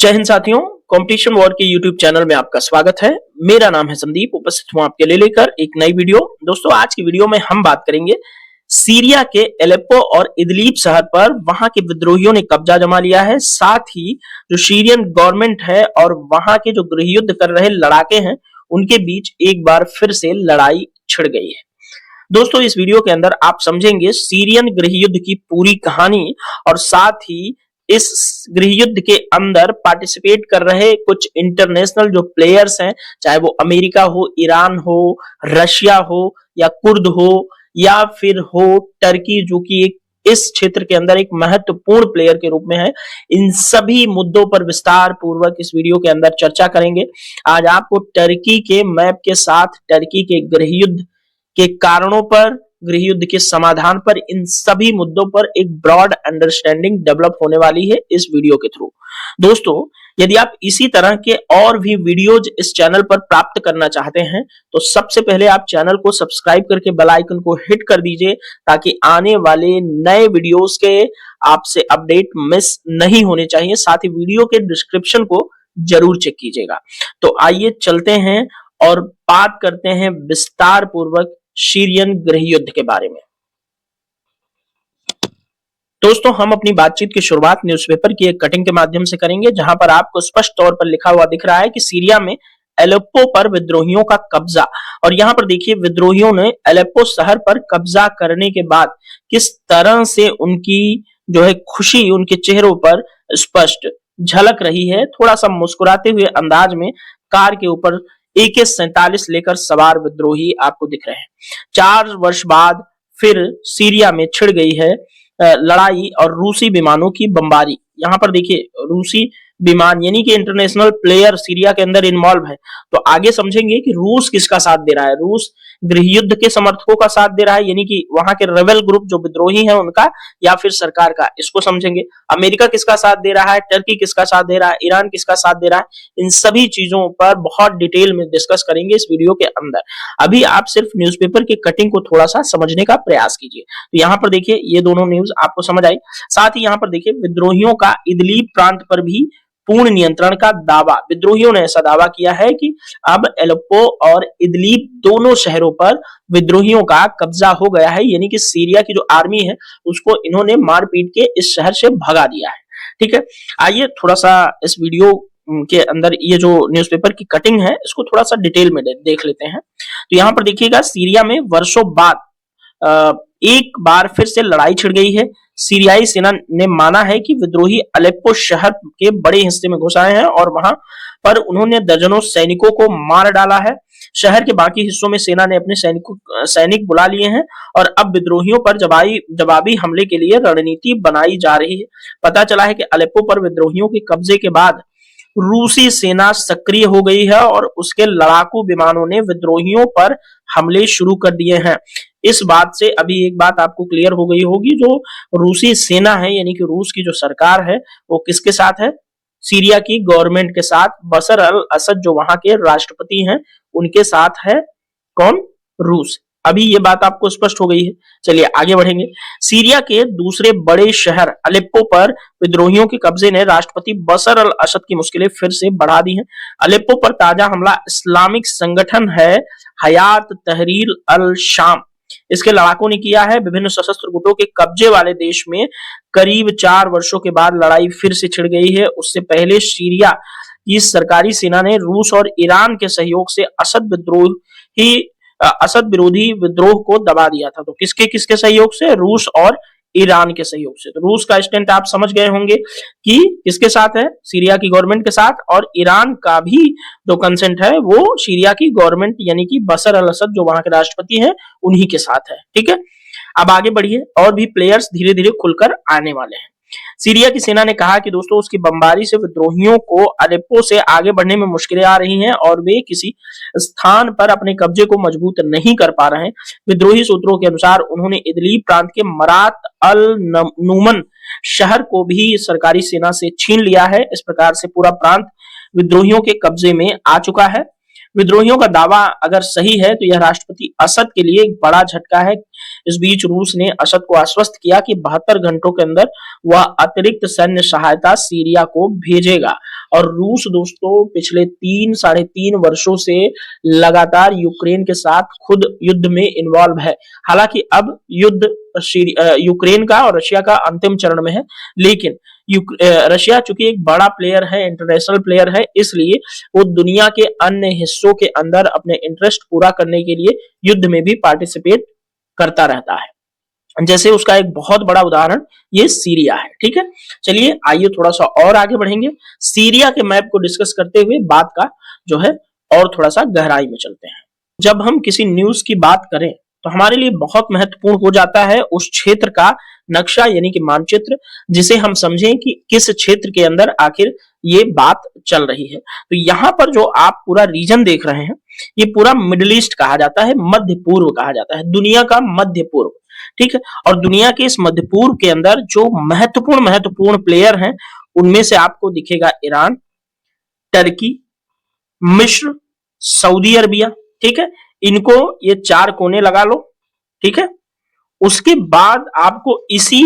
जय हिंद साथियों, competition war के यूट्यूब चैनल में आपका स्वागत है। मेरा नाम है संदीप, उपस्थित हूं आपके लिए लेकर एक नई वीडियो। दोस्तों, आज की वीडियो में हम बात करेंगे सीरिया के एलेप्पो और इदलिब शहर पर। वहां के विद्रोहियों ने कब्जा जमा लिया है। साथ ही जो सीरियन गवर्नमेंट है और वहां के जो गृह युद्ध कर रहे लड़ाके हैं, उनके बीच एक बार फिर से लड़ाई छिड़ गई है। दोस्तों, इस वीडियो के अंदर आप समझेंगे सीरियन गृह युद्ध की पूरी कहानी और साथ ही इस गृह युद्ध के अंदर पार्टिसिपेट कर रहे कुछ इंटरनेशनल जो प्लेयर्स हैं, चाहे वो अमेरिका हो, ईरान हो, रशिया हो या कुर्द हो या फिर हो टर्की, जो कि एक इस क्षेत्र के अंदर एक महत्वपूर्ण प्लेयर के रूप में है। इन सभी मुद्दों पर विस्तार पूर्वक इस वीडियो के अंदर चर्चा करेंगे। आज आपको टर्की के मैप के साथ टर्की के गृह युद्ध के कारणों पर, गृह युद्ध के समाधान पर, इन सभी मुद्दों पर एक ब्रॉड अंडरस्टैंडिंग डेवलप होने वाली है इस वीडियो के थ्रू। दोस्तों, यदि आप इसी तरह के और भी वीडियोज इस चैनल पर प्राप्त करना चाहते हैं तो सबसे पहले आप चैनल को सब्सक्राइब करके बेल आइकन को हिट कर दीजिए, ताकि आने वाले नए वीडियोस के आपसे अपडेट मिस नहीं होने चाहिए। साथ ही वीडियो के डिस्क्रिप्शन को जरूर चेक कीजिएगा। तो आइए चलते हैं और बात करते हैं विस्तार पूर्वक सीरियन गृह युद्ध के बारे में। दोस्तों, हम अपनी बातचीत की शुरुआत न्यूज़पेपर की एक कटिंग के माध्यम से करेंगे, जहां पर आपको स्पष्ट तौर पर लिखा हुआ दिख रहा है कि सीरिया में एलेप्पो पर विद्रोहियों का कब्जा। और यहां पर देखिए, विद्रोहियों ने एलेप्पो शहर पर कब्जा करने के बाद किस तरह से उनकी जो है खुशी उनके चेहरों पर स्पष्ट झलक रही है। थोड़ा सा मुस्कुराते हुए अंदाज में कार के ऊपर AK-47 लेकर सवार विद्रोही आपको दिख रहे हैं। 4 वर्ष बाद फिर सीरिया में छिड़ गई है लड़ाई और रूसी विमानों की बमबारी। यहां पर देखिए, रूसी विमान यानी कि इंटरनेशनल प्लेयर सीरिया के अंदर इन्वॉल्व है। तो आगे समझेंगे कि रूस किसका साथ दे रहा है। रूस गृह युद्ध के समर्थकों का साथ दे रहा है, यानी कि वहां के रेबेल ग्रुप जो विद्रोही हैं उनका, या फिर सरकार का, इसको समझेंगे। अमेरिका किसका साथ दे रहा है, टर्की किसका साथ दे रहा है, ईरान किसका साथ दे रहा है, इन सभी चीजों पर बहुत डिटेल में डिस्कस करेंगे इस वीडियो के अंदर। अभी आप सिर्फ न्यूज़पेपर के कटिंग को थोड़ा सा समझने का प्रयास कीजिए। तो यहाँ पर देखिए, ये दोनों न्यूज आपको समझ आई। साथ ही यहाँ पर देखिए, विद्रोहियों का इदलिब प्रांत पर भी पूर्ण नियंत्रण का दावा। विद्रोहियों ने ऐसा दावा किया है कि अब एलेप्पो और इदलिब दोनों शहरों पर विद्रोहियों का कब्जा हो गया है, यानी कि सीरिया की जो आर्मी है उसको इन्होंने मार पीट के इस शहर से भगा दिया है। ठीक है, आइए थोड़ा सा इस वीडियो के अंदर ये जो न्यूज़पेपर की कटिंग है इसको थोड़ा सा डिटेल में देख लेते हैं। तो यहाँ पर देखिएगा, सीरिया में वर्षों बाद एक बार फिर से लड़ाई छिड़ गई है। सीरियाई सेना ने माना है कि विद्रोही अलेप्पो शहर के बड़े हिस्से में घुस आए हैं और वहां पर उन्होंने दर्जनों सैनिकों को मार डाला है। शहर के बाकी हिस्सों में सेना ने अपने सैनिक बुला लिए हैं और अब विद्रोहियों पर जवाबी हमले के लिए रणनीति बनाई जा रही है। पता चला है कि अलेप्पो पर विद्रोहियों के कब्जे के बाद रूसी सेना सक्रिय हो गई है और उसके लड़ाकू विमानों ने विद्रोहियों पर हमले शुरू कर दिए हैं। इस बात से अभी एक बात आपको क्लियर हो गई होगी, जो रूसी सेना है यानी कि रूस की जो सरकार है वो किसके साथ है, सीरिया की गवर्नमेंट के साथ। बशर अल असद जो वहां के राष्ट्रपति हैं उनके साथ है। कौन? रूस। अभी ये बात आपको स्पष्ट हो गई है। चलिए आगे बढ़ेंगे। सीरिया के दूसरे बड़े शहर अलेप्पो पर विद्रोहियों के कब्जे ने राष्ट्रपति बशर अल असद की मुश्किलें फिर से बढ़ा दी हैं। अलेप्पो पर ताजा हमला इस्लामिक संगठन है हयात तहरीर अल शाम, इसके लड़ाकों ने किया है। विभिन्न सशस्त्र गुटों के कब्जे वाले देश में करीब 4 वर्षों के बाद लड़ाई फिर से छिड़ गई है। उससे पहले सीरिया की सरकारी सेना ने रूस और ईरान के सहयोग से असद विरोधी विद्रोह को दबा दिया था। तो किसके किसके सहयोग से? रूस और ईरान के सहयोग से। तो रूस का स्टैंड आप समझ गए होंगे कि किसके साथ है, सीरिया की गवर्नमेंट के साथ, और ईरान का भी जो कंसेंट है वो सीरिया की गवर्नमेंट यानी कि बशर अल असद जो वहां के राष्ट्रपति हैं उन्हीं के साथ है। ठीक है, अब आगे बढ़िए, और भी प्लेयर्स धीरे धीरे खुलकर आने वाले हैं। सीरिया की सेना ने कहा कि दोस्तों उसकी बमबारी से विद्रोहियों को अलेप्पो से आगे बढ़ने में मुश्किलें आ रही हैं और वे किसी स्थान पर अपने कब्जे को मजबूत नहीं कर पा रहे हैं। विद्रोही सूत्रों के अनुसार उन्होंने इदलिब प्रांत के मरात अल नूमन शहर को भी सरकारी सेना से छीन लिया है। इस प्रकार से पूरा प्रांत विद्रोहियों के कब्जे में आ चुका है। विद्रोहियों का दावा अगर सही है तो यह राष्ट्रपति असद के लिए एक बड़ा झटका है। इस बीच रूस ने असद को आश्वस्त किया कि 72 घंटों के अंदर वह अतिरिक्त सैन्य सहायता सीरिया को भेजेगा और रूस दोस्तों पिछले 3-3.5 वर्षों से लगातार यूक्रेन के साथ खुद युद्ध में इन्वॉल्व है। हालांकि अब युद्ध यूक्रेन का और रशिया का अंतिम चरण में है, लेकिन रशिया चूंकि एक बड़ा प्लेयर है, इंटरनेशनल प्लेयर है, इसलिए वो दुनिया के अन्य हिस्सों के अंदर अपने इंटरेस्ट पूरा करने के लिए युद्ध में भी पार्टिसिपेट करता रहता है। जैसे उसका एक बहुत बड़ा उदाहरण ये सीरिया है। ठीक है, चलिए आइए थोड़ा सा और आगे बढ़ेंगे। सीरिया के मैप को डिस्कस करते हुए बात का जो है और थोड़ा सा गहराई में चलते हैं। जब हम किसी न्यूज की बात करें तो हमारे लिए बहुत महत्वपूर्ण हो जाता है उस क्षेत्र का नक्शा यानी कि मानचित्र, जिसे हम समझें कि किस क्षेत्र के अंदर आखिर ये बात चल रही है। तो यहाँ पर जो आप पूरा रीजन देख रहे हैं, ये पूरा मिडिल ईस्ट कहा जाता है, मध्य पूर्व कहा जाता है, दुनिया का मध्य पूर्व। ठीक है, और दुनिया के इस मध्य पूर्व के अंदर जो महत्वपूर्ण प्लेयर हैं, उनमें से आपको दिखेगा ईरान, टर्की, मिस्र, सऊदी अरबिया। ठीक है, इनको ये 4 कोने लगा लो। ठीक है, उसके बाद आपको इसी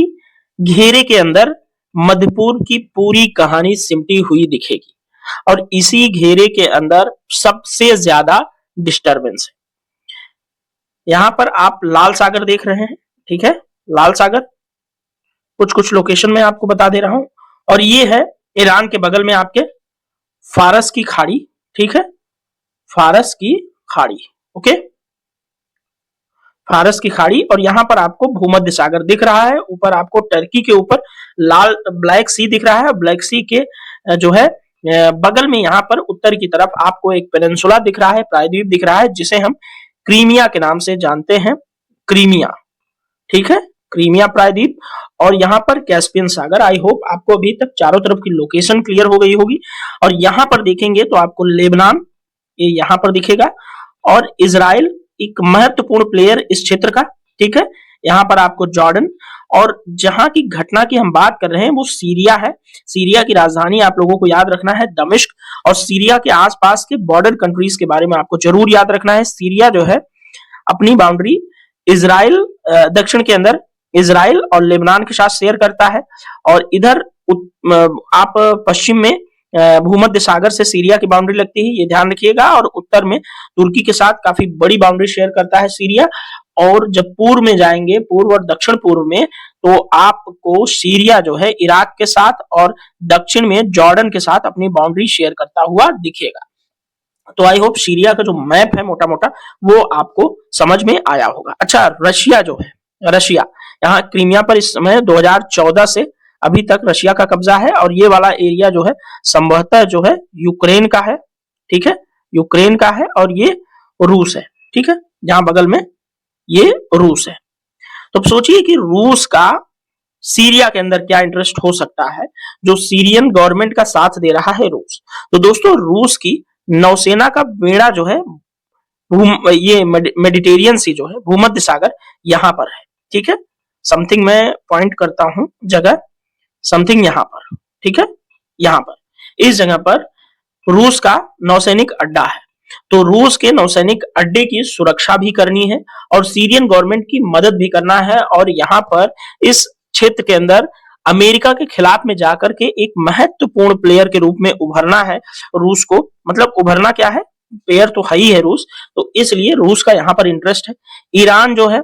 घेरे के अंदर मध्य पूर्व की पूरी कहानी सिमटी हुई दिखेगी, और इसी घेरे के अंदर सबसे ज्यादा डिस्टरबेंस है। यहां पर आप लाल सागर देख रहे हैं। ठीक है, लाल सागर कुछ लोकेशन में आपको बता दे रहा हूं, और ये है ईरान के बगल में आपके फारस की खाड़ी। ठीक है, फारस की खाड़ी। ओके, फारस की खाड़ी, और यहां पर आपको भूमध्य सागर दिख रहा है। ऊपर आपको टर्की के ऊपर लाल ब्लैक सी दिख रहा है। ब्लैक सी के जो है बगल में यहां पर उत्तर की तरफ आपको एक पेनिनसुला दिख रहा है, प्रायद्वीप दिख रहा है, जिसे हम क्रीमिया के नाम से जानते हैं। क्रीमिया, ठीक है, क्रीमिया प्रायद्वीप, और यहाँ पर कैस्पियन सागर। आई होप आपको अभी तक चारों तरफ की लोकेशन क्लियर हो गई होगी। और यहाँ पर देखेंगे तो आपको लेबनान ये यहाँ पर दिखेगा, और इजराइल एक महत्वपूर्ण प्लेयर इस क्षेत्र का। ठीक है, यहाँ पर आपको जॉर्डन, और जहां की घटना की हम बात कर रहे हैं वो सीरिया है। सीरिया की राजधानी आप लोगों को याद रखना है दमिश्क, और सीरिया के आसपास के बॉर्डर कंट्रीज के बारे में आपको जरूर याद रखना है। सीरिया जो है अपनी बाउंड्री इजराइल दक्षिण के अंदर इजराइल और लेबनान के साथ शेयर करता है, और इधर आप पश्चिम में भूमध्य सागर से सीरिया की बाउंड्री लगती है, ये ध्यान रखिएगा, और उत्तर में तुर्की के साथ काफी बड़ी बाउंड्री शेयर करता है सीरिया। और जब पूर्व में जाएंगे, पूर्व और दक्षिण पूर्व में, तो आपको सीरिया जो है इराक के साथ और दक्षिण में जॉर्डन के साथ अपनी बाउंड्री शेयर करता हुआ दिखेगा। तो आई होप सीरिया का जो मैप है मोटा मोटा वो आपको समझ में आया होगा। अच्छा, रशिया जो है, रशिया यहाँ क्रीमिया पर इस समय 2014 से अभी तक रशिया का कब्जा है, और ये वाला एरिया जो है संभवतः जो है यूक्रेन का है। ठीक है, यूक्रेन का है, और ये रूस है। ठीक है, जहां बगल में ये रूस है। तो सोचिए कि रूस का सीरिया के अंदर क्या इंटरेस्ट हो सकता है, जो सीरियन गवर्नमेंट का साथ दे रहा है रूस। तो दोस्तों, रूस की नौसेना का बेड़ा जो है ये मेडिटेरियन सी जो है भूमध्य सागर यहां पर है। ठीक है, समथिंग मैं पॉइंट करता हूं जगह, समथिंग यहां पर। ठीक है, यहां पर इस जगह पर रूस का नौसैनिक अड्डा है। तो रूस के नौसैनिक अड्डे की सुरक्षा भी करनी है, और सीरियन गवर्नमेंट की मदद भी करना है, और यहाँ पर इस क्षेत्र के अंदर अमेरिका के खिलाफ में जाकर के एक महत्वपूर्ण प्लेयर के रूप में उभरना है रूस को। मतलब उभरना क्या है, प्लेयर तो है ही है रूस, तो इसलिए रूस का यहाँ पर इंटरेस्ट है। ईरान जो है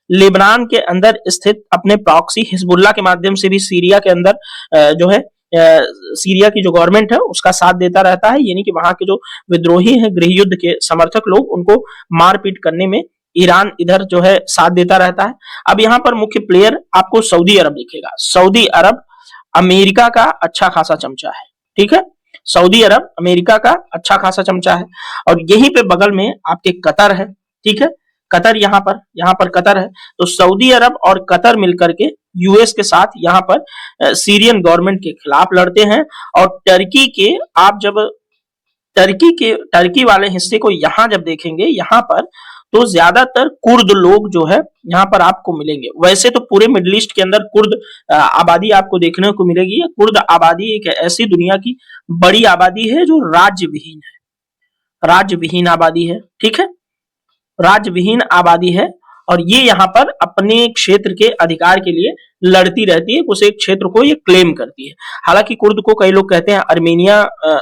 लेबनान के अंदर स्थित अपने प्रॉक्सी हिजबुल्लाह के माध्यम से भी सीरिया के अंदर जो है सीरिया की जो गवर्नमेंट है उसका साथ देता रहता है, यानी कि वहां के जो विद्रोही हैं, गृह युद्ध के समर्थक लोग, उनको मारपीट करने में ईरान इधर जो है साथ देता रहता है। अब यहाँ पर मुख्य प्लेयर आपको सऊदी अरब दिखेगा। सऊदी अरब अमेरिका का अच्छा खासा चमचा है। ठीक है, सऊदी अरब अमेरिका का अच्छा खासा चमचा है, और यहीं पे बगल में आपके कतर है। ठीक है, कतर यहाँ पर कतर है। तो सऊदी अरब और कतर मिलकर के यूएस के साथ यहाँ पर सीरियन गवर्नमेंट के खिलाफ लड़ते हैं। और टर्की के आप जब टर्की वाले हिस्से को यहाँ जब देखेंगे, यहाँ पर तो ज्यादातर कुर्द लोग जो है यहाँ पर आपको मिलेंगे। वैसे तो पूरे मिडिल ईस्ट के अंदर कुर्द आबादी आपको देखने को मिलेगी। कुर्द आबादी एक ऐसी दुनिया की बड़ी आबादी है जो राज्य विहीन है, राज्य विहीन आबादी है। ठीक है, राज्य विहीन आबादी है, और ये यहाँ पर अपने क्षेत्र के अधिकार के लिए लड़ती रहती है, उस एक क्षेत्र को ये क्लेम करती है। हालांकि कुर्द को कई लोग कहते हैं अर्मेनिया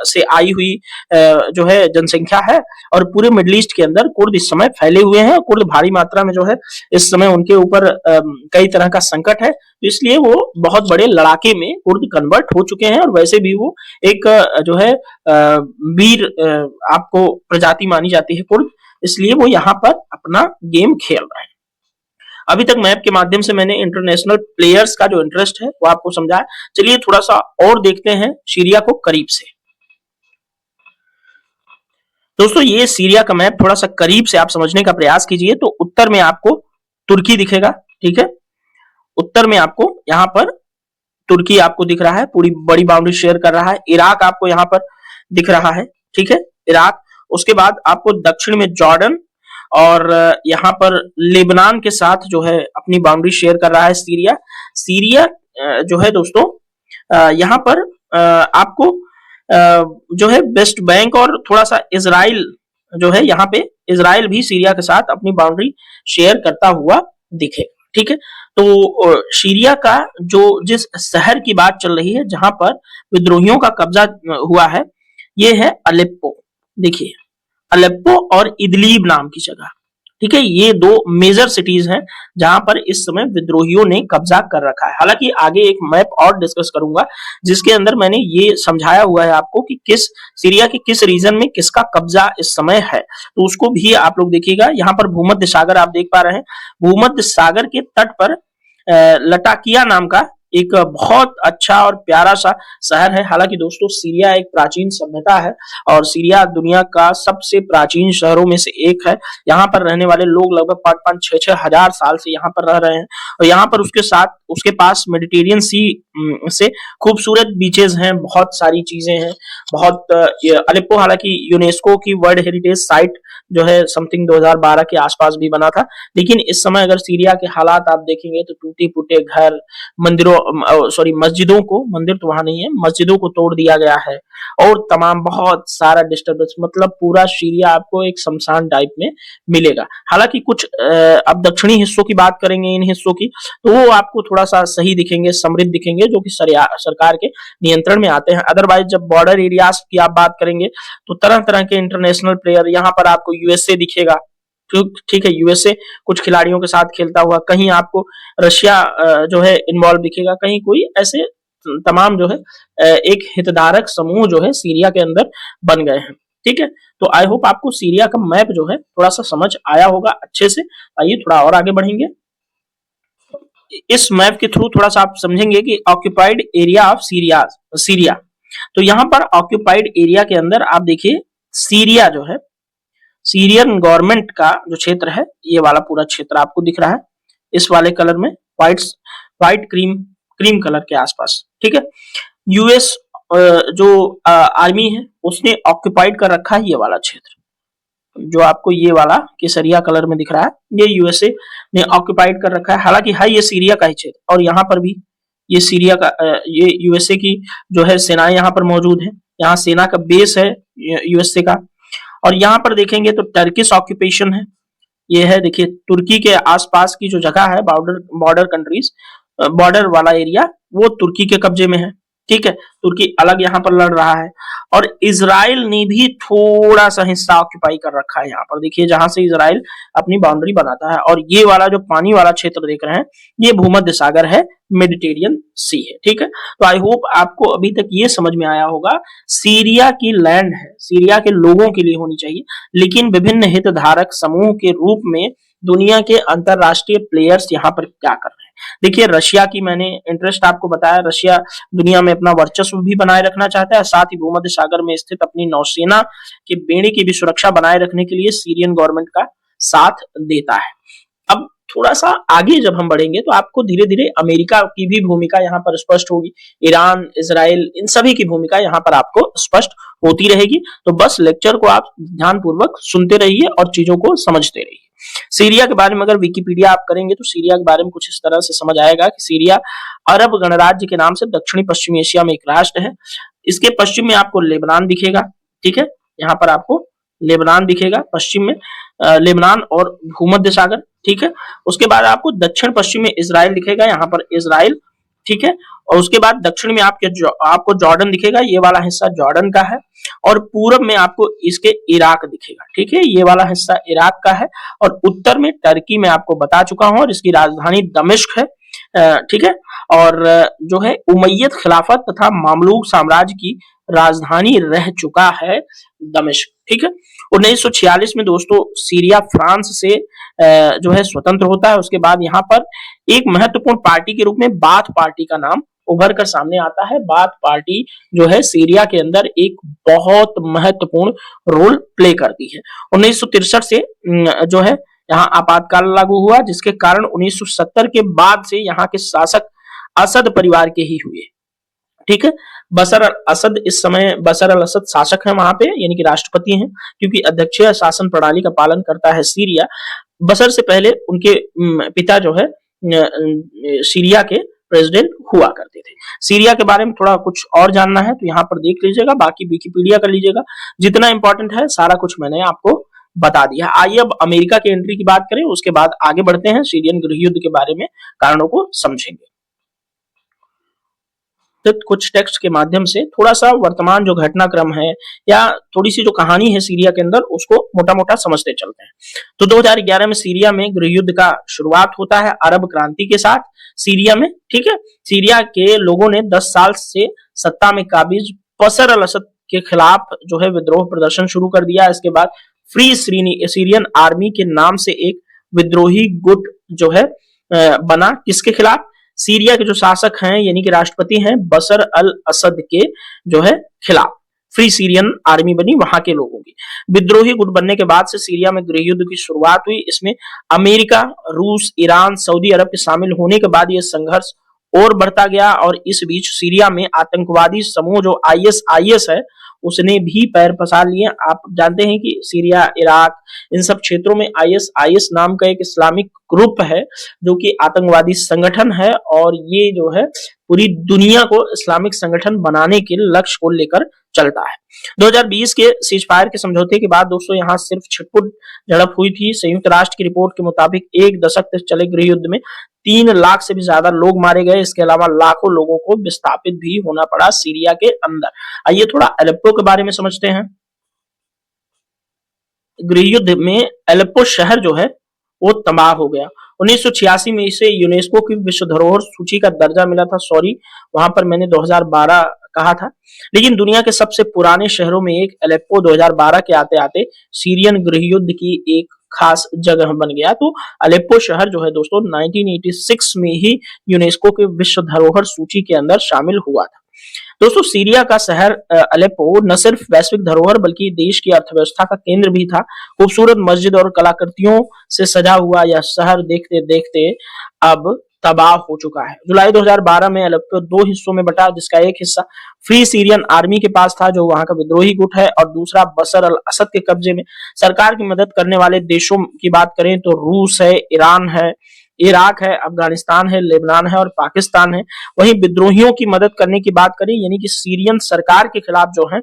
से आई हुई जो है जनसंख्या है, और पूरे मिडिल ईस्ट के अंदर कुर्द इस समय फैले हुए हैं। कुर्द भारी मात्रा में जो है इस समय उनके ऊपर कई तरह का संकट है, तो इसलिए वो बहुत बड़े लड़ाके में कुर्द कन्वर्ट हो चुके हैं। और वैसे भी वो एक जो है वीर आपको प्रजाति मानी जाती है कुर्द, इसलिए वो यहाँ पर अपना गेम खेल रहे हैं। अभी तक मैप के माध्यम से मैंने इंटरनेशनल प्लेयर्स का जो इंटरेस्ट है वो आपको समझाया। चलिए थोड़ा सा और देखते हैं सीरिया को करीब से। दोस्तों ये सीरिया का मैप थोड़ा सा करीब से आप समझने का प्रयास कीजिए। तो उत्तर में आपको तुर्की दिखेगा, ठीक है, उत्तर में आपको यहाँ पर तुर्की आपको दिख रहा है, पूरी बड़ी बाउंड्री शेयर कर रहा है। इराक आपको यहाँ पर दिख रहा है, ठीक है, इराक। उसके बाद आपको दक्षिण में जॉर्डन, और यहाँ पर लेबनान के साथ जो है अपनी बाउंड्री शेयर कर रहा है सीरिया। सीरिया जो है दोस्तों यहाँ पर आपको जो है वेस्ट बैंक और थोड़ा सा इजराइल जो है, यहाँ पे इजराइल भी सीरिया के साथ अपनी बाउंड्री शेयर करता हुआ दिखेगा, ठीक है। तो सीरिया का जो जिस शहर की बात चल रही है जहां पर विद्रोहियों का कब्जा हुआ है, ये है अलेप्पो। देखिए अलेप्पो और इदलीब नाम की जगह, ठीक है, ये दो मेजर सिटीज हैं जहां पर इस समय विद्रोहियों ने कब्जा कर रखा है। हालांकि आगे एक मैप और डिस्कस करूंगा जिसके अंदर मैंने ये समझाया हुआ है आपको कि किस सीरिया के किस रीजन में किसका कब्जा इस समय है, तो उसको भी आप लोग देखिएगा। यहाँ पर भूमध्य सागर आप देख पा रहे हैं, भूमध्य सागर के तट पर लटाकिया नाम का एक बहुत अच्छा और प्यारा सा शहर है। हालांकि दोस्तों सीरिया एक प्राचीन सभ्यता है और सीरिया दुनिया का सबसे प्राचीन शहरों में से एक है। यहाँ पर रहने वाले लोग लगभग 5-5, 6-6 हजार साल से यहाँ पर रह रहे हैं, और यहाँ पर उसके साथ उसके पास मेडिटेरियन सी से खूबसूरत बीचेस हैं, बहुत सारी चीजें हैं, बहुत अलेप्पो हालांकि यूनेस्को की वर्ल्ड हेरिटेज साइट जो है समथिंग 2012 के आसपास भी बना था। लेकिन इस समय अगर सीरिया के हालात आप देखेंगे तो टूटे फूटे घर, मंदिरों मस्जिदों को, मंदिर तो वहां नहीं है, मस्जिदों को तोड़ दिया गया है, और तमाम बहुत सारा डिस्टर्बेंस, मतलब पूरा सीरिया आपको एक शमशान टाइप में मिलेगा। हालांकि कुछ अब दक्षिणी हिस्सों की बात करेंगे, इन हिस्सों की, तो वो आपको थोड़ा सा सही दिखेंगे, समृद्ध दिखेंगे, जो कि सरकार के नियंत्रण में आते हैं। अदरवाइज जब बॉर्डर एरियाज की आप बात करेंगे तो तरह तरह के इंटरनेशनल प्लेयर, यहाँ पर आपको यूएसए दिखेगा, ठीक है, यूएसए कुछ खिलाड़ियों के साथ खेलता हुआ, कहीं आपको रशिया जो है इन्वॉल्व दिखेगा, कहीं कोई ऐसे तमाम जो है एक हितधारक समूह जो है सीरिया के अंदर बन गए हैं, ठीक है। तो आई होप आपको सीरिया का मैप जो है थोड़ा सा समझ आया होगा अच्छे से। आइए थोड़ा और आगे बढ़ेंगे। इस मैप के थ्रू थोड़ा सा आप समझेंगे कि ऑक्यूपाइड एरिया ऑफ सीरिया। तो यहाँ पर ऑक्यूपाइड एरिया के अंदर आप देखिए सीरिया जो है, सीरियन गवर्नमेंट का जो क्षेत्र है, ये वाला पूरा क्षेत्र आपको दिख रहा है इस वाले कलर में, व्हाइट क्रीम कलर के आसपास, ठीक है। यूएस जो आर्मी है उसने ऑक्यूपाइड कर रखा है ये वाला क्षेत्र, जो आपको ये वाला केसरिया कलर में दिख रहा है, ये यूएसए ने ऑक्यूपाइड कर रखा है। हालांकि है ये सीरिया का ही क्षेत्र, और यहाँ पर भी ये सीरिया का ये यूएसए की जो है सेनाएं यहाँ पर मौजूद है, यहाँ सेना का बेस है यूएसए का। और यहाँ पर देखेंगे तो टर्किश ऑक्यूपेशन है, ये है देखिए तुर्की के आसपास की जो जगह है, बॉर्डर कंट्रीज, बॉर्डर वाला एरिया वो तुर्की के कब्जे में है, ठीक है। तुर्की अलग यहाँ पर लड़ रहा है, और इजराइल ने भी थोड़ा सा हिस्सा ऑक्यूपाई कर रखा है यहाँ पर, देखिए जहां से इजराइल अपनी बाउंड्री बनाता है। और ये वाला जो पानी वाला क्षेत्र देख रहे हैं ये भूमध्य सागर है, मेडिटेरियन सी है, ठीक है। तो आई होप आपको अभी तक ये समझ में आया होगा, सीरिया की लैंड है, सीरिया के लोगों के लिए होनी चाहिए, लेकिन विभिन्न हितधारक समूह के रूप में दुनिया के अंतरराष्ट्रीय प्लेयर्स यहाँ पर क्या कर रहे हैं। देखिए रशिया की मैंने इंटरेस्ट आपको बताया, रशिया दुनिया में अपना वर्चस्व भी बनाए रखना चाहता है, साथ ही भूमध्य सागर में स्थित अपनी नौसेना के बेड़े की भी सुरक्षा बनाए रखने के लिए सीरियन गवर्नमेंट का साथ देता है। अब थोड़ा सा आगे जब हम बढ़ेंगे तो आपको धीरे धीरे अमेरिका की भी भूमिका यहाँ पर स्पष्ट होगी, ईरान, इजराइल, इन सभी की भूमिका यहाँ पर आपको स्पष्ट होती रहेगी। तो बस लेक्चर को आप ध्यानपूर्वक सुनते रहिए और चीजों को समझते रहिए। सीरिया के बारे में अगर विकिपीडिया आप करेंगे तो सीरिया के बारे में कुछ इस तरह से समझ आएगा कि सीरिया अरब गणराज्य के नाम से दक्षिणी पश्चिमी एशिया में एक राष्ट्र है। इसके पश्चिम में आपको लेबनान दिखेगा, ठीक है, यहाँ पर आपको लेबनान दिखेगा पश्चिम में, लेबनान और भूमध्य सागर, ठीक है। उसके बाद आपको दक्षिण पश्चिम में इजराइल दिखेगा, यहाँ पर इजराइल, ठीक है। और उसके बाद दक्षिण में आपको जॉर्डन दिखेगा, ये वाला हिस्सा जॉर्डन का है। और पूरब में आपको इसके इराक दिखेगा, ठीक है, ये वाला हिस्सा इराक का है। और उत्तर में टर्की में आपको बता चुका हूं, और इसकी राजधानी दमिश्क है, ठीक है। और जो है उमैयद खिलाफत तथा मामलूक साम्राज्य की राजधानी रह चुका है दमिश्क, ठीक है। 1946 में दोस्तों सीरिया फ्रांस से जो है स्वतंत्र होता है। उसके बाद यहाँ पर एक महत्वपूर्ण पार्टी के रूप में बाथ पार्टी का नाम उभर कर सामने आता है। बाथ पार्टी जो है सीरिया के अंदर एक बहुत महत्वपूर्ण रोल प्ले करती है। 1963 से जो है यहाँ आपातकाल लागू हुआ, जिसके कारण 1970 के बाद से यहाँ के शासक असद परिवार के ही हुए, ठीक है। बशर अल असद इस समय बशर अल असद शासक है वहां पे, यानी कि राष्ट्रपति हैं, क्योंकि अध्यक्षीय शासन प्रणाली का पालन करता है सीरिया। बशर से पहले उनके पिता जो है सीरिया के प्रेसिडेंट हुआ करते थे। सीरिया के बारे में थोड़ा कुछ और जानना है तो यहाँ पर देख लीजिएगा, बाकी विकिपीडिया कर लीजिएगा, जितना इंपॉर्टेंट है सारा कुछ मैंने आपको बता दिया। आइए अब अमेरिका के एंट्री की बात करें, उसके बाद आगे बढ़ते हैं, सीरियन गृह युद्ध के बारे में कारणों को समझेंगे। कुछ टेक्स्ट के माध्यम से थोड़ा सा वर्तमान जो घटनाक्रम है या थोड़ी सी जो कहानी है सीरिया के अंदर, उसको मोटा मोटा समझते चलते हैं। तो 2011 में सीरिया में गृह युद्ध का शुरुआत होता है अरब क्रांति के साथ सीरिया में, ठीक है। सीरिया के लोगों ने 10 साल से सत्ता में काबिज बशर अल असद के खिलाफ जो है विद्रोह प्रदर्शन शुरू कर दिया। इसके बाद फ्री सीरियन आर्मी के नाम से एक विद्रोही गुट जो है बना, किसके खिलाफ? सीरिया के जो शासक हैं यानी कि राष्ट्रपति हैं बशर अल असद के जो है खिलाफ फ्री सीरियन आर्मी बनी वहां के लोगों की। विद्रोही गुट बनने के बाद से सीरिया में गृह युद्ध की शुरुआत हुई। इसमें अमेरिका, रूस, ईरान, सऊदी अरब के शामिल होने के बाद यह संघर्ष और बढ़ता गया। और इस बीच सीरिया में आतंकवादी समूह जो आईएस है उसने भी पैर पसार लिए। आप जानते हैं कि सीरिया, इराक, इन सब क्षेत्रों में आईएस नाम का एक इस्लामिक ग्रुप है जो कि आतंकवादी संगठन है, और ये जो है पूरी दुनिया को इस्लामिक संगठन बनाने के लक्ष्य को लेकर चलता है। 2020 के सीजफायर के समझौते के बाद दोस्तों यहाँ सिर्फ छिटपुट झड़प हुई थी। संयुक्त राष्ट्र की रिपोर्ट के मुताबिक 1 दशक तक चले गृह युद्ध में 3 लाख से भी ज्यादा लोग मारे गए। इसके अलावा लाखों लोगों को विस्थापित भी होना पड़ा सीरिया के अंदर। आइए थोड़ा अलेप्पो के बारे में समझते हैं। गृह युद्ध में अलेप्पो शहर जो है वो तबाह हो गया। 1986 में इसे यूनेस्को की विश्व धरोहर सूची का दर्जा मिला था। सॉरी, वहां पर मैंने 2012 कहा था, लेकिन दुनिया के सबसे पुराने शहरों में एक अलेप्पो 2012 के आते आते सीरियन गृह युद्ध की एक खास जगह बन गया। तो अलेप्पो शहर जो है दोस्तों 1986 में ही यूनेस्को के विश्व धरोहर सूची के अंदर शामिल हुआ था। दोस्तों सीरिया का शहर अलेप्पो न सिर्फ वैश्विक धरोहर बल्कि देश की अर्थव्यवस्था का केंद्र भी था। खूबसूरत मस्जिद और कलाकृतियों से सजा हुआ यह शहर देखते देखते अब तबाह हो चुका है। जुलाई 2012 में अलेप्पो 2 हिस्सों में बटा, जिसका एक हिस्सा फ्री सीरियन आर्मी के पास था जो वहां का विद्रोही गुट है, और दूसरा बशर अल असद के कब्जे में। सरकार की मदद करने वाले देशों की बात करें तो रूस है, ईरान है, इराक है, अफगानिस्तान है, लेबनान है और पाकिस्तान है। वहीं विद्रोहियों की मदद करने की बात करें यानी कि सीरियन सरकार के खिलाफ जो है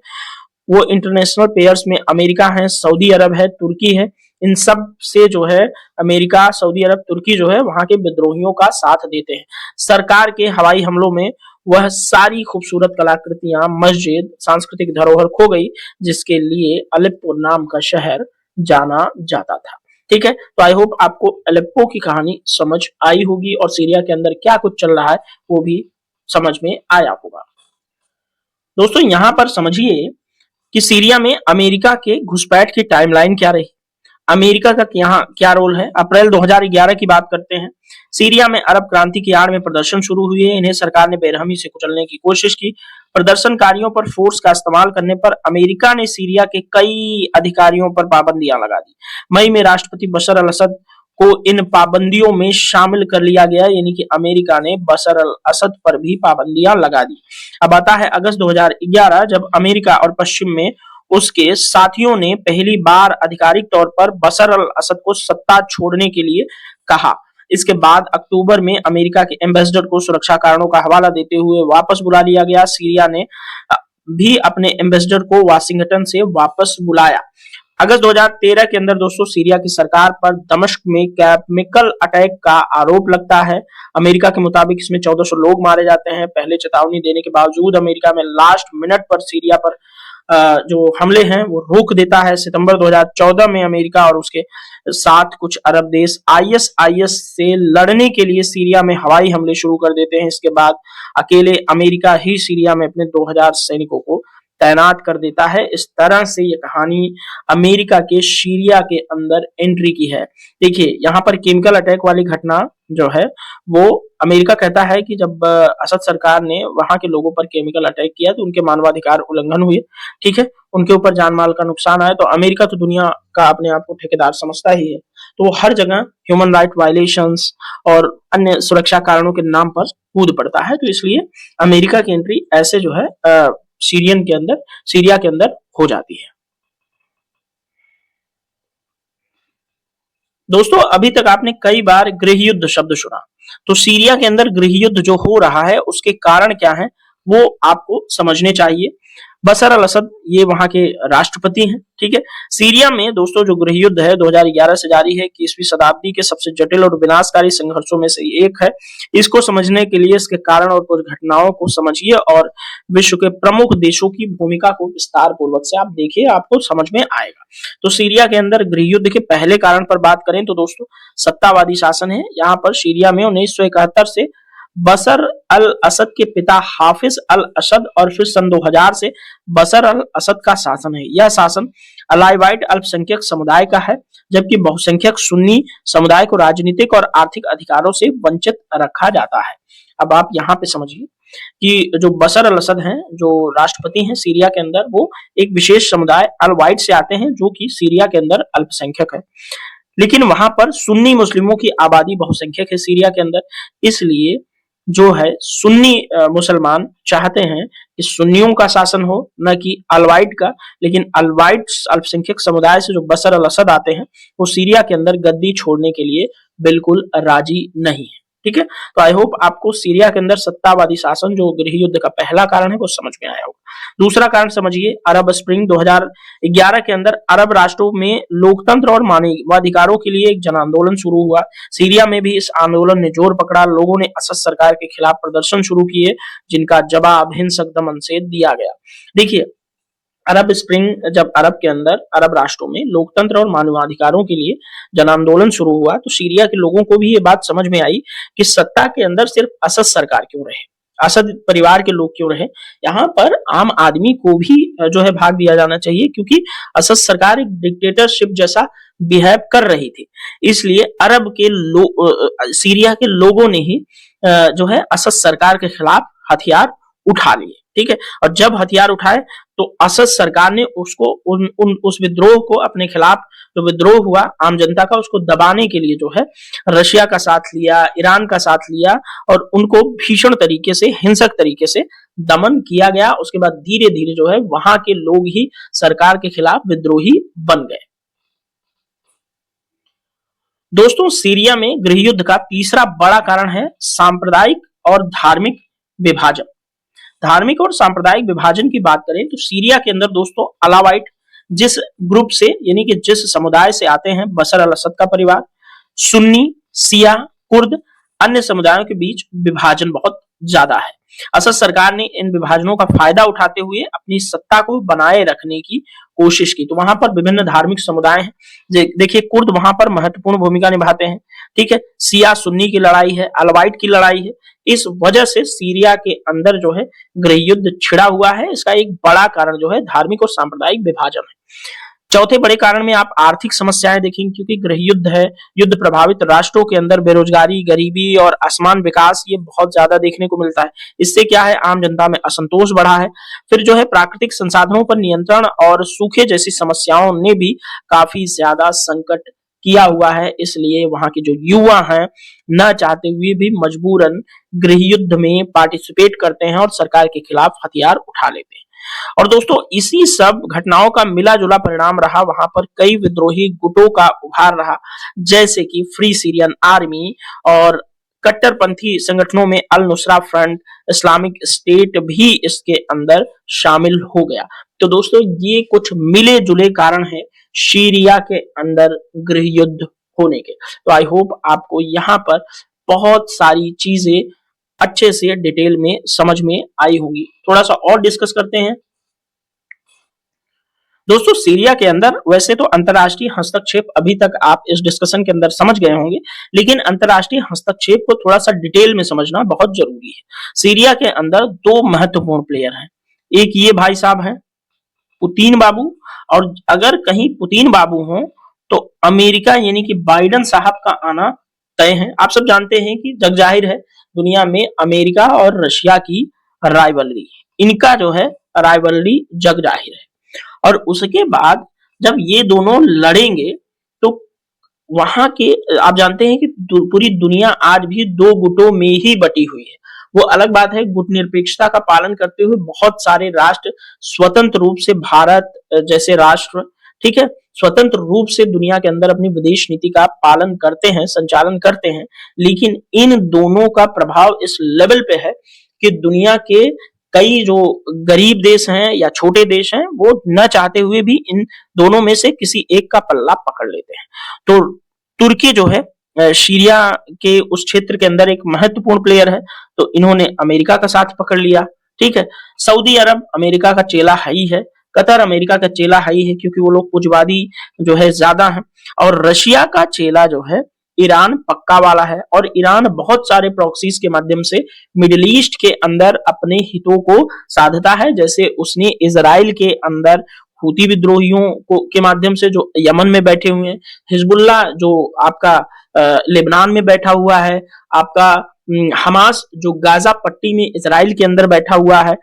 वो इंटरनेशनल प्लेयर्स में अमेरिका है, सऊदी अरब है, तुर्की है। इन सब से जो है अमेरिका, सऊदी अरब, तुर्की जो है वहां के विद्रोहियों का साथ देते हैं। सरकार के हवाई हमलों में वह सारी खूबसूरत कलाकृतियां, मस्जिद, सांस्कृतिक धरोहर खो गई जिसके लिए अलेप्पो नाम का शहर जाना जाता था। ठीक है, तो आई होप आपको अलेप्पो की कहानी समझ आई होगी और सीरिया के अंदर क्या कुछ चल रहा है वो भी समझ में आया होगा। दोस्तों यहां पर समझिए कि सीरिया में अमेरिका के घुसपैठ की टाइमलाइन क्या रही, अमेरिका का यहाँ क्या रोल है। अप्रैल 2011 की बात करते हैं। सीरिया में अरब क्रांति की आड़ में प्रदर्शन शुरू हुए। इन्हें सरकार ने बेरहमी से कुचलने की कोशिश की। प्रदर्शनकारियों पर फोर्स का इस्तेमाल करने पर अमेरिका ने सीरिया के कई अधिकारियों पर पाबंदियां लगा दी। मई में राष्ट्रपति बशर अल असद को इन पाबंदियों में शामिल कर लिया गया, यानी कि अमेरिका ने बशर अल असद पर भी पाबंदियां लगा दी। अब आता है अगस्त 2011, जब अमेरिका और पश्चिम में उसके साथियों ने पहली बार आधिकारिक तौर पर बशर अल असद को सत्ता छोड़ने के लिए कहा। इसके बाद अक्टूबर में अमेरिका के एम्बेसडर को सुरक्षा कारणों का हवाला देते हुए वापस बुला लिया गया। सीरिया ने भी अपने एम्बेसडर को वाशिंगटन से वापस बुलाया। अगस्त 2013 के अंदर दोस्तों सीरिया की सरकार पर दमिश्क में केमिकल अटैक का आरोप लगता है। अमेरिका के मुताबिक इसमें 1400 लोग मारे जाते हैं। पहले चेतावनी देने के बावजूद अमेरिका में लास्ट मिनट पर सीरिया पर जो हमले हैं वो रोक देता है। सितंबर 2014 में अमेरिका और उसके साथ कुछ अरब देश आईएसआईएस से लड़ने के लिए सीरिया में हवाई हमले शुरू कर देते हैं। इसके बाद अकेले अमेरिका ही सीरिया में अपने 2000 सैनिकों को तैनात कर देता है। इस तरह से ये कहानी अमेरिका के सीरिया के अंदर एंट्री की है। देखिए यहाँ पर केमिकल अटैक वाली घटना जो है वो अमेरिका कहता है कि जब असद सरकार ने वहां के लोगों पर केमिकल अटैक किया तो उनके मानवाधिकार उल्लंघन हुए, ठीक है, उनके ऊपर जान माल का नुकसान आया। तो अमेरिका तो दुनिया का अपने आप को ठेकेदार समझता ही है, तो वो हर जगह ह्यूमन राइट वायलेशंस और अन्य सुरक्षा कारणों के नाम पर कूद पड़ता है। तो इसलिए अमेरिका की एंट्री ऐसे जो है सीरिया के अंदर हो जाती है। दोस्तों अभी तक आपने कई बार गृह युद्ध शब्द सुना, तो सीरिया के अंदर गृह युद्ध जो हो रहा है उसके कारण क्या है वो आपको समझने चाहिए। बशर अल असद ये वहां के राष्ट्रपति हैं, ठीक है। सीरिया में दोस्तों जो गृह युद्ध है 2011 से जारी है, 21वीं शताब्दी के सबसे जटिल और विनाशकारी संघर्षों में से एक है। इसको समझने के लिए इसके कारण और कुछ घटनाओं को समझिए और विश्व के प्रमुख देशों की भूमिका को विस्तार पूर्वक से आप देखिए, आपको समझ में आएगा। तो सीरिया के अंदर गृह युद्ध के पहले कारण पर बात करें तो दोस्तों सत्तावादी शासन है। यहाँ पर सीरिया में 1971 से बशर अल असद के पिता हाफिज अल असद और फिर सन 2000 से बशर अल असद का शासन है। यह शासन अलाइवाइट अल्पसंख्यक समुदाय का है, जबकि बहुसंख्यक सुन्नी समुदाय को राजनीतिक और आर्थिक अधिकारों से वंचित रखा जाता है। अब आप यहाँ पे समझिए कि जो बशर अल असद हैं, जो राष्ट्रपति हैं सीरिया के अंदर, वो एक विशेष समुदाय अल वाइट से आते हैं जो कि सीरिया के अंदर अल्पसंख्यक है, लेकिन वहां पर सुन्नी मुस्लिमों की आबादी बहुसंख्यक है सीरिया के अंदर। इसलिए जो है सुन्नी मुसलमान चाहते हैं कि सुन्नियों का शासन हो, न कि अलवाइट का। लेकिन अलवाइट अल्पसंख्यक समुदाय से जो बशर अल असद आते हैं वो सीरिया के अंदर गद्दी छोड़ने के लिए बिल्कुल राजी नहीं है, ठीक है। तो आई होप आपको सीरिया के अंदर सत्तावादी शासन जो गृह युद्ध का पहला कारण है वो समझ में आया होगा। दूसरा कारण समझिए, अरब स्प्रिंग 2011 के अंदर अरब राष्ट्रों में लोकतंत्र और मानवाधिकारों के लिए एक जन आंदोलन शुरू हुआ। सीरिया में भी इस आंदोलन ने जोर पकड़ा। लोगों ने असद सरकार के खिलाफ प्रदर्शन शुरू किए, जिनका जवाब हिंसक दमन से दिया गया। देखिए अरब स्प्रिंग जब अरब के अंदर अरब राष्ट्रों में लोकतंत्र और मानवाधिकारों के लिए जन आंदोलन शुरू हुआ तो सीरिया के लोगों को भी ये बात समझ में आई कि सत्ता के अंदर सिर्फ असद सरकार क्यों रहे, असद परिवार के लोग क्यों रहे, यहाँ पर आम आदमी को भी जो है भाग दिया जाना चाहिए, क्योंकि असद सरकार एक डिक्टेटरशिप जैसा बिहेव कर रही थी। इसलिए अरब के सीरिया के लोगों ने ही जो है असद सरकार के खिलाफ हथियार उठा लिए, ठीक है। और जब हथियार उठाए तो असद सरकार ने उसको उस विद्रोह को, अपने खिलाफ जो विद्रोह हुआ आम जनता का, उसको दबाने के लिए जो है रशिया का साथ लिया, ईरान का साथ लिया और उनको भीषण तरीके से, हिंसक तरीके से दमन किया गया। उसके बाद धीरे धीरे जो है वहां के लोग ही सरकार के खिलाफ विद्रोही बन गए। दोस्तों सीरिया में गृह युद्ध का तीसरा बड़ा कारण है सांप्रदायिक और धार्मिक विभाजन। धार्मिक और सांप्रदायिक विभाजन की बात करें तो सीरिया के अंदर दोस्तों अलावाइट जिस ग्रुप से, यानी कि जिस समुदाय से आते हैं बशर अल असद का परिवार, सुन्नी, शिया, कुर्द, अन्य समुदायों के बीच विभाजन बहुत ज्यादा है। असद सरकार ने इन विभाजनों का फायदा उठाते हुए अपनी सत्ता को बनाए रखने की कोशिश की। तो वहां पर विभिन्न धार्मिक समुदाय हैं। देखिए कुर्द वहां पर महत्वपूर्ण भूमिका निभाते हैं, ठीक है। शिया सुन्नी की लड़ाई है, अलवाइट की लड़ाई है। इस वजह से सीरिया के अंदर जो है गृह युद्ध छिड़ा हुआ है। इसका एक बड़ा कारण जो है धार्मिक और सांप्रदायिक विभाजन है। चौथे बड़े कारण में आप आर्थिक समस्याएं देखेंगे, क्योंकि गृह युद्ध है, युद्ध प्रभावित राष्ट्रों के अंदर बेरोजगारी, गरीबी और असमान विकास ये बहुत ज्यादा देखने को मिलता है। इससे क्या है, आम जनता में असंतोष बढ़ा है। फिर जो है प्राकृतिक संसाधनों पर नियंत्रण और सूखे जैसी समस्याओं ने भी काफी ज्यादा संकट किया हुआ है। इसलिए वहां के जो युवा हैं न चाहते हुए भी मजबूरन गृह युद्ध में पार्टिसिपेट करते हैं और सरकार के खिलाफ हथियार उठा लेते हैं। और दोस्तों इसी सब घटनाओं का मिला जुला परिणाम रहा वहां पर कई विद्रोही गुटों का उभार रहा, जैसे कि फ्री सीरियन आर्मी और कट्टरपंथी संगठनों में अल नुसरा फ्रंट, इस्लामिक स्टेट भी इसके अंदर शामिल हो गया। तो दोस्तों ये कुछ मिले जुले कारण है सीरिया के अंदर गृह युद्ध होने के। तो आई होप आपको यहाँ पर बहुत सारी चीजें अच्छे से डिटेल में समझ में आई होंगी। थोड़ा सा और डिस्कस करते हैं दोस्तों। सीरिया के अंदर वैसे तो अंतरराष्ट्रीय हस्तक्षेप अभी तक आप इस डिस्कशन के अंदर समझ गए होंगे, लेकिन अंतरराष्ट्रीय हस्तक्षेप को थोड़ा सा डिटेल में समझना बहुत जरूरी है। सीरिया के अंदर दो महत्वपूर्ण प्लेयर हैं, एक ये भाई साहब हैं पुतिन बाबू, और अगर कहीं पुतिन बाबू हो तो अमेरिका यानी कि बाइडन साहब का आना तय है। आप सब जानते हैं कि जग जाहिर है दुनिया में अमेरिका और रशिया की राइवलरी, इनका जो है राइवलरी जग जाहिर है। और उसके बाद जब ये दोनों लड़ेंगे तो वहां के आप जानते हैं कि पूरी दुनिया आज भी दो गुटों में ही बटी हुई है। वो अलग बात है गुट निरपेक्षता का पालन करते हुए बहुत सारे राष्ट्र स्वतंत्र रूप से, भारत जैसे राष्ट्र, ठीक है, स्वतंत्र रूप से दुनिया के अंदर अपनी विदेश नीति का पालन करते हैं, संचालन करते हैं, लेकिन इन दोनों का प्रभाव इस लेवल पे है कि दुनिया के कई जो गरीब देश हैं या छोटे देश हैं वो न चाहते हुए भी इन दोनों में से किसी एक का पल्ला पकड़ लेते हैं। तो तुर्की जो है सीरिया के उस क्षेत्र के अंदर एक महत्वपूर्ण प्लेयर है, तो इन्होंने अमेरिका का साथ पकड़ लिया, ठीक है। सऊदी अरब अमेरिका का चेला हाई है, कतर अमेरिका का चेला हाई है क्योंकि वो लोग पुंजवादी जो है ज्यादा है, और रशिया का चेला जो है ईरान पक्का वाला है। और ईरान बहुत सारे प्रॉक्सीज के माध्यम से मिडिल ईस्ट के अंदर अपने हितों को साधता है, जैसे उसने इजराइल के अंदर हूती विद्रोहियों को के माध्यम से जो यमन में बैठे हुए हैं, हिजबुल्ला जो आपका लेबनान में बैठा हुआ है, आपका हमास जो गाजा पट्टी में इजराइल के अंदर बैठा हुआ है,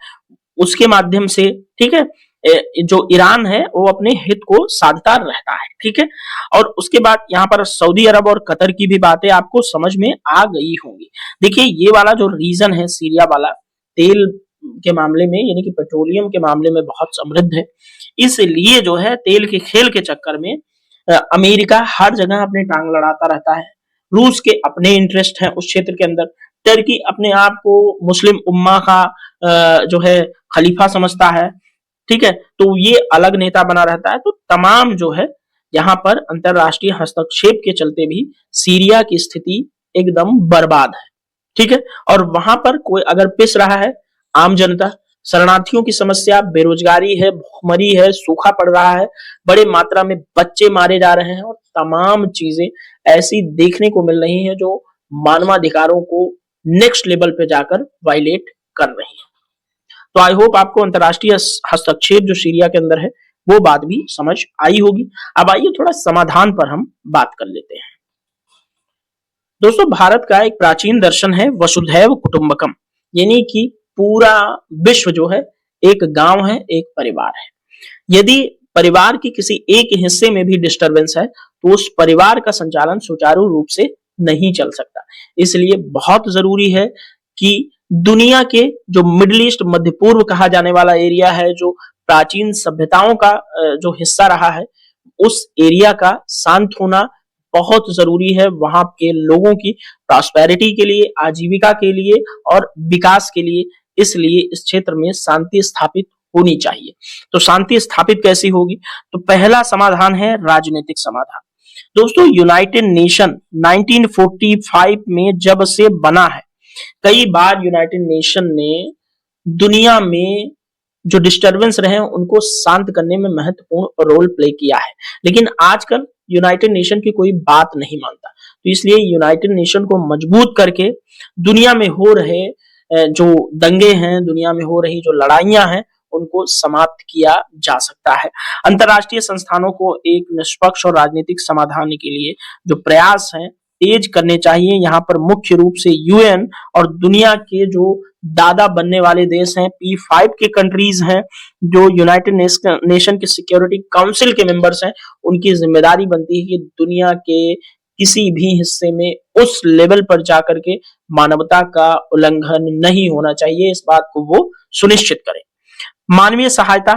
उसके माध्यम से, ठीक है, जो ईरान है वो अपने हित को साधता रहता है, ठीक है। और उसके बाद यहाँ पर सऊदी अरब और कतर की भी बातें आपको समझ में आ गई होंगी। देखिए ये वाला जो रीजन है सीरिया वाला, तेल के मामले में यानी कि पेट्रोलियम के मामले में बहुत समृद्ध है, इसलिए जो है तेल के खेल के चक्कर में अमेरिका हर जगह अपनी टांग लड़ाता रहता है। रूस के अपने इंटरेस्ट हैं उस क्षेत्र के अंदर, टर्की अपने आप को मुस्लिम उम्मा का जो है खलीफा समझता है, ठीक है, तो ये अलग नेता बना रहता है। तो तमाम जो है यहाँ पर अंतरराष्ट्रीय हस्तक्षेप के चलते भी सीरिया की स्थिति एकदम बर्बाद है, ठीक है। और वहां पर कोई अगर पिस रहा है आम जनता, शरणार्थियों की समस्या, बेरोजगारी है, भूखमरी है, सूखा पड़ रहा है, बड़े मात्रा में बच्चे मारे जा रहे हैं, और तमाम चीजें ऐसी देखने को मिल रही हैं जो मानवाधिकारों को नेक्स्ट लेवल पे जाकर वायलेट कर रही है। तो आई होप आपको अंतरराष्ट्रीय हस्तक्षेप जो सीरिया के अंदर है वो बात भी समझ आई होगी। अब आइए थोड़ा समाधान पर हम बात कर लेते हैं। दोस्तों भारत का एक प्राचीन दर्शन है वसुधैव कुटुंबकम, यानी कि पूरा विश्व जो है एक गांव है, एक परिवार है। यदि परिवार की किसी एक हिस्से में भी डिस्टरबेंस है तो उस परिवार का संचालन सुचारू रूप से नहीं चल सकता। इसलिए बहुत जरूरी है कि दुनिया के जो मिडिल ईस्ट, मध्य पूर्व कहा जाने वाला एरिया है, जो प्राचीन सभ्यताओं का जो हिस्सा रहा है, उस एरिया का शांत होना बहुत जरूरी है वहां के लोगों की प्रॉस्पेरिटी के लिए, आजीविका के लिए और विकास के लिए। इसलिए इस क्षेत्र में शांति स्थापित होनी चाहिए। तो शांति स्थापित कैसी होगी? तो पहला समाधान है राजनीतिक समाधान। दोस्तों यूनाइटेड नेशन 1945 में जब से बना है, कई बार यूनाइटेड नेशन ने दुनिया में जो डिस्टरबेंस रहे उनको शांत करने में महत्वपूर्ण रोल प्ले किया है, लेकिन आजकल यूनाइटेड नेशन की कोई बात नहीं मानता। तो इसलिए यूनाइटेड नेशन को मजबूत करके दुनिया में हो रहे जो दंगे हैं, दुनिया में हो रही जो लड़ाइयां हैं, उनको समाप्त किया जा सकता है। अंतरराष्ट्रीय संस्थानों को एक निष्पक्ष और राजनीतिक समाधान के लिए जो प्रयास हैं तेज करने चाहिए। यहाँ पर मुख्य रूप से यूएन और दुनिया के जो दादा बनने वाले देश हैं, P5 के कंट्रीज हैं, जो यूनाइटेड नेशन के सिक्योरिटी काउंसिल के मेंबर्स हैं, उनकी जिम्मेदारी बनती है कि दुनिया के किसी भी हिस्से में उस लेवल पर जाकर के मानवता का उल्लंघन नहीं होना चाहिए, इस बात को वो सुनिश्चित करें। मानवीय सहायता,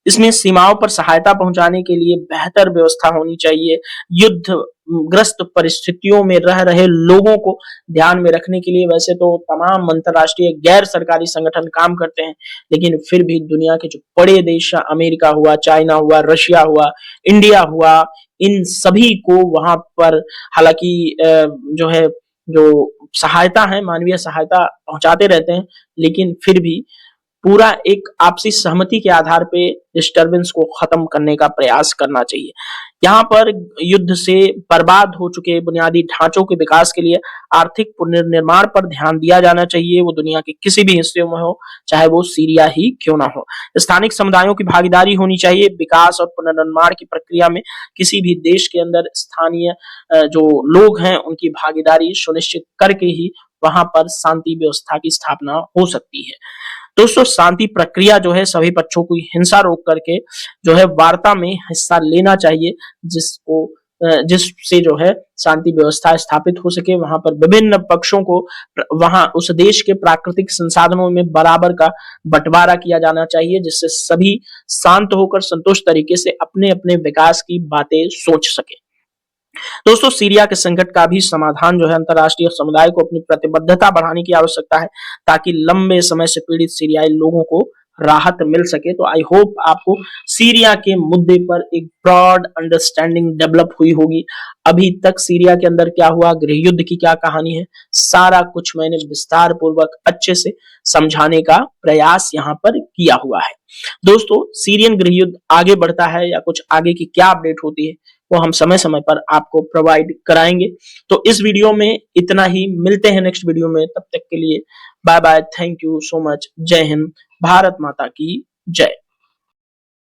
इसमें सीमाओं पर सहायता पहुंचाने के लिए बेहतर व्यवस्था होनी चाहिए। युद्ध ग्रस्त परिस्थितियों में रह रहे लोगों को ध्यान में रखने के लिए वैसे तो तमाम अंतरराष्ट्रीय गैर सरकारी संगठन काम करते हैं, लेकिन फिर भी दुनिया के जो बड़े देश, अमेरिका हुआ, चाइना हुआ, रशिया हुआ, इंडिया हुआ, इन सभी को वहां पर हालांकि जो है जो सहायता है, मानवीय सहायता पहुंचाते रहते हैं, लेकिन फिर भी पूरा एक आपसी सहमति के आधार पे डिस्टरबेंस को खत्म करने का प्रयास करना चाहिए। यहाँ पर युद्ध से बर्बाद हो चुके बुनियादी ढांचों के विकास के लिए आर्थिक पुनर्निर्माण पर ध्यान दिया जाना चाहिए, वो दुनिया के किसी भी हिस्से में हो, चाहे वो सीरिया ही क्यों ना हो। स्थानिक समुदायों की भागीदारी होनी चाहिए विकास और पुनर्निर्माण की प्रक्रिया में। किसी भी देश के अंदर स्थानीय जो लोग हैं उनकी भागीदारी सुनिश्चित करके ही वहां पर शांति व्यवस्था की स्थापना हो सकती है। दोस्तों, शांति प्रक्रिया जो है सभी पक्षों को हिंसा रोक करके जो है वार्ता में हिस्सा लेना चाहिए, जिससे जो है शांति व्यवस्था स्थापित हो सके। वहां पर विभिन्न पक्षों को वहां उस देश के प्राकृतिक संसाधनों में बराबर का बंटवारा किया जाना चाहिए, जिससे सभी शांत होकर संतुष्ट तरीके से अपने अपने विकास की बातें सोच सके। दोस्तों, सीरिया के संकट का भी समाधान जो है अंतरराष्ट्रीय समुदाय को अपनी प्रतिबद्धता बढ़ाने की आवश्यकता है, ताकि लंबे समय से पीड़ित सीरियाई लोगों को राहत मिल सके। तो आई होप आपको सीरिया के मुद्दे पर एक ब्रॉड अंडरस्टैंडिंग डेवलप हुई होगी। अभी तक सीरिया के अंदर क्या हुआ, गृह युद्ध की क्या कहानी है, सारा कुछ मैंने विस्तार पूर्वक अच्छे से समझाने का प्रयास यहाँ पर किया हुआ है। दोस्तों, सीरियन गृह युद्ध आगे बढ़ता है या कुछ आगे की क्या अपडेट होती है वो हम समय समय पर आपको प्रोवाइड कराएंगे। तो इस वीडियो में इतना ही, मिलते हैं नेक्स्ट वीडियो में, तब तक के लिए bye bye, thank you so much, जय हिंद, भारत माता की जय।